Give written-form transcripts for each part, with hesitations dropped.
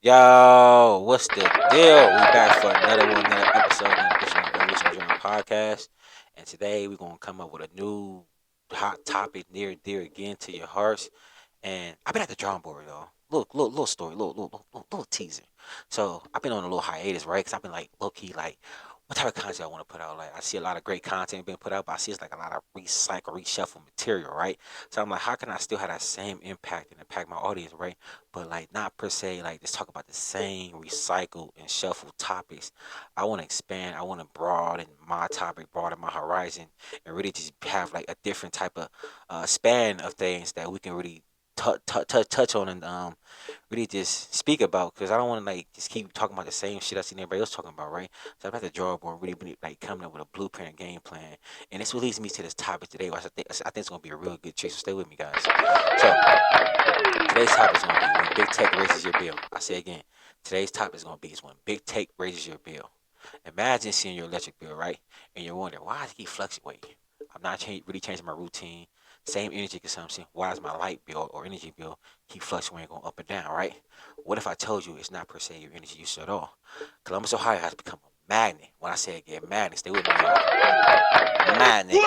Yo, what's the deal? We back for another episode, another edition of Evolution Journal Podcast. And today we're gonna come up with a new hot topic near and dear again to your hearts. And I've been at the drawing board, though. Little story, little teaser. So I've been on a little hiatus, right? Because I've been like low key, like, what type of content I want to put out? Like, I see a lot of great content being put out, but I see it's like a lot of recycle, reshuffle material, right? So I'm like, how can I still have that same impact and impact my audience, right? But like, not per se, like, just talk about the same recycle and shuffle topics. I want to expand. I want to broaden my topic, broaden my horizon, and really just have like a different type of span of things that we can really touch on and really just speak about because I don't want to like just keep talking about the same shit I seen everybody else talking about, right? So I'm at the drawing board, really like coming up with a blueprint and game plan, and this what leads me to this topic today. Which I think it's gonna be a real good trick. So stay with me, guys. So today's topic is gonna be when big tech raises your bill. I say again, today's topic is gonna be is when big tech raises your bill. Imagine seeing your electric bill, right? And you're wondering why does it keep fluctuating? I'm not really changing my routine. Same energy consumption. Why does my light bill or energy bill keep fluctuating, going up and down, right? What if I told you it's not per se your energy use at all? Columbus, Ohio has become a magnet. When I say again, magnet, stay with me, y'all. Magnet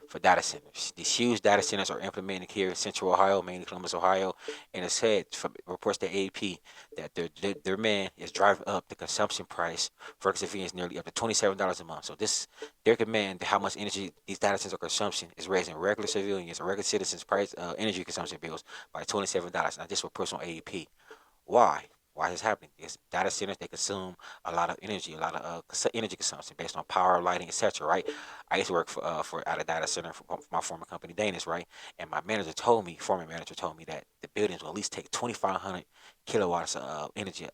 for data centers. These huge data centers are implemented here in Central Ohio, mainly Columbus, Ohio, and it's said from reports to AAP that their demand is driving up the consumption price for convenience nearly up to $27 a month. So this their demand, how much energy these data centers are consumption, is raising regular civilians or regular citizens' price energy consumption bills by $27. Now this reports on AAP. Why? Why is happening? It's data centers. They consume a lot of energy, a lot of energy consumption based on power, lighting, etc. Right? I used to work for at a data center for my former company, Danish. Right? And my manager told me, former manager told me that the buildings will at least take 2,500 kilowatts of energy,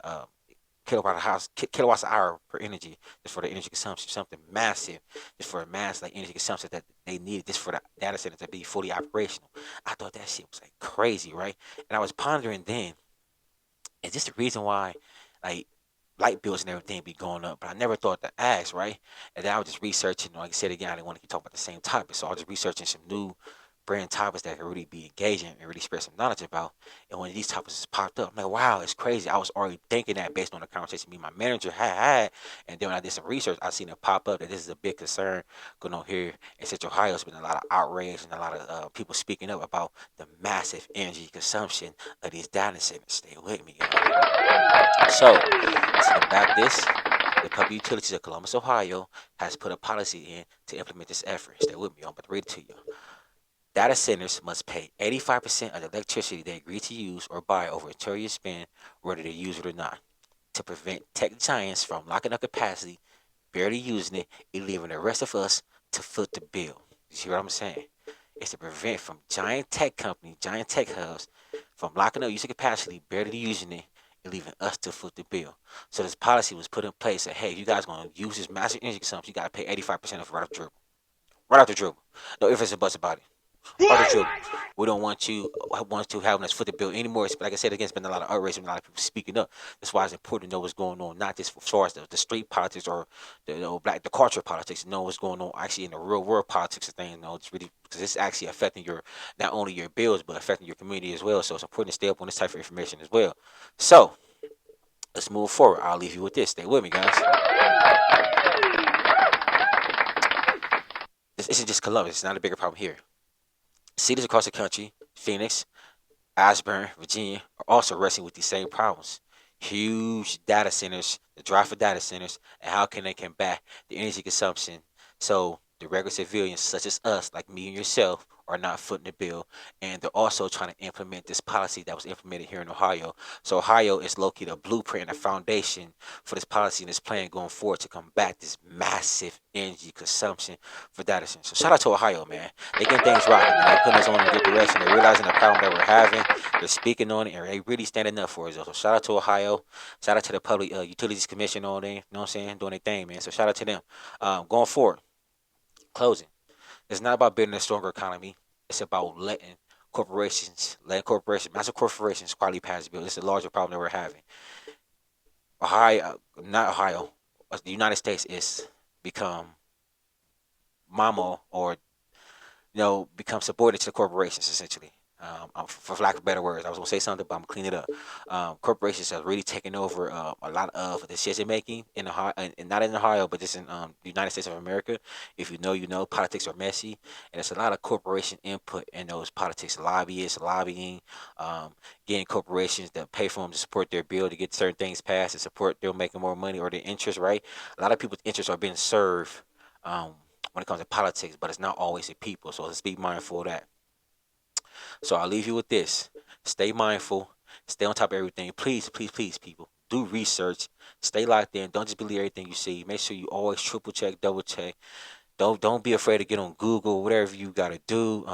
kilowatts an hour per energy just for the energy consumption, something massive, just for a mass like energy consumption that they needed just for the data center to be fully operational. I thought that shit was like crazy, right? And I was pondering then is this the reason why, like, light bills and everything be going up? But I never thought to ask, right? And then I was just researching. Like I said again, I didn't want to keep talking about the same topic, so I was just researching some new brand topics that could really be engaging and really spread some knowledge about. And when these topics just popped up, I'm like, wow, it's crazy. I was already thinking that based on the conversation me and my manager had, and then when I did some research, I seen it pop up that this is a big concern going on here in Central Ohio. There's been a lot of outrage and a lot of people speaking up about the massive energy consumption of these data centers. Stay with me, y'all. So, to combat this, the Public Utilities of Columbus, Ohio, has put a policy in to implement this effort. Stay with me. I'm about to read it to you. Data centers must pay 85% of the electricity they agree to use or buy over a 2-year span, whether they use it or not, to prevent tech giants from locking up capacity, barely using it, and leaving the rest of us to foot the bill. You see what I'm saying? It's to prevent from giant tech companies, giant tech hubs, from locking up using capacity, barely using it, and leaving us to foot the bill. So this policy was put in place that hey, you guys gonna use this massive energy consumption, you gotta pay 85% of it right off the dribble. Right off the dribble. No ifs and buts about it. Right off the dribble. We don't want to having us foot the bill anymore. Like I said again, it's been a lot of outrage and a lot of people speaking up. That's why it's important to know what's going on, not just as far as the street politics or the culture politics. Know what's going on actually in the real world politics of things. It's really because it's actually affecting your not only your bills but affecting your community as well. So it's important to stay up on this type of information as well. So let's move forward. I'll leave you with this. Stay with me, guys. This isn't just Columbus. It's not a bigger problem here. Cities across the country, Phoenix, Ashburn, Virginia, are also wrestling with these same problems. Huge data centers, the drive for data centers, and how can they combat the energy consumption so the regular civilians, such as us, like me and yourself, are not footing the bill. And they're also trying to implement this policy that was implemented here in Ohio. So Ohio is located a blueprint and a foundation for this policy and this plan going forward to combat this massive energy consumption for data centers. So shout out to Ohio, man. They getting things rocking, man. They putting us on in a good direction. They're realizing the problem that we're having. They're speaking on it, and they really standing up for us. So shout out to Ohio. Shout out to the Public Utilities Commission on there. You know what I'm saying? Doing their thing, man. So shout out to them. Going forward, closing. It's not about building a stronger economy. It's about letting corporations, massive corporations, quietly pass bills. It's a larger problem that we're having. Ohio, not Ohio, the United States is become mama or become subordinate to the corporations essentially. For lack of better words, I was gonna say something, but I'm gonna clean it up. Corporations have really taken over a lot of the decision making in Ohio, and not in Ohio, but just in the United States of America. If you know, you know, politics are messy, and it's a lot of corporation input in those politics. Lobbyists lobbying, getting corporations that pay for them to support their bill to get certain things passed and support them making more money or their interests. Right, a lot of people's interests are being served. Um, when it comes to politics, but it's not always the people. So let's be mindful of that. So I'll leave you with this. Stay mindful. Stay on top of everything. Please, please, please, people. Do research. Stay locked in. Don't just believe everything you see. Make sure you always triple check, double check. Don't be afraid to get on Google, whatever you gotta do.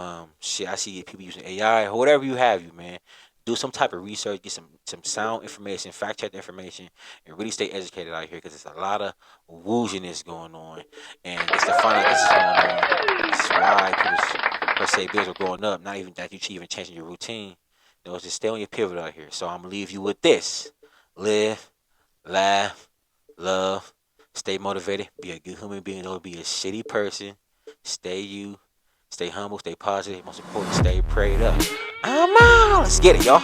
Shit, I see people using AI or whatever you have, you man. Do some type of research, get some sound information, fact check the information, and really stay educated out here because there's a lot of wooziness going on, and it's to find out this is going on. This is why people's per se bills are going up. Not even that you should even changing your routine. You know, just stay on your pivot out here. So I'm gonna leave you with this: live, laugh, love, stay motivated, be a good human being, don't be a shitty person, stay you, stay humble, stay positive, most important, stay prayed up. I'm out. Let's get it, y'all.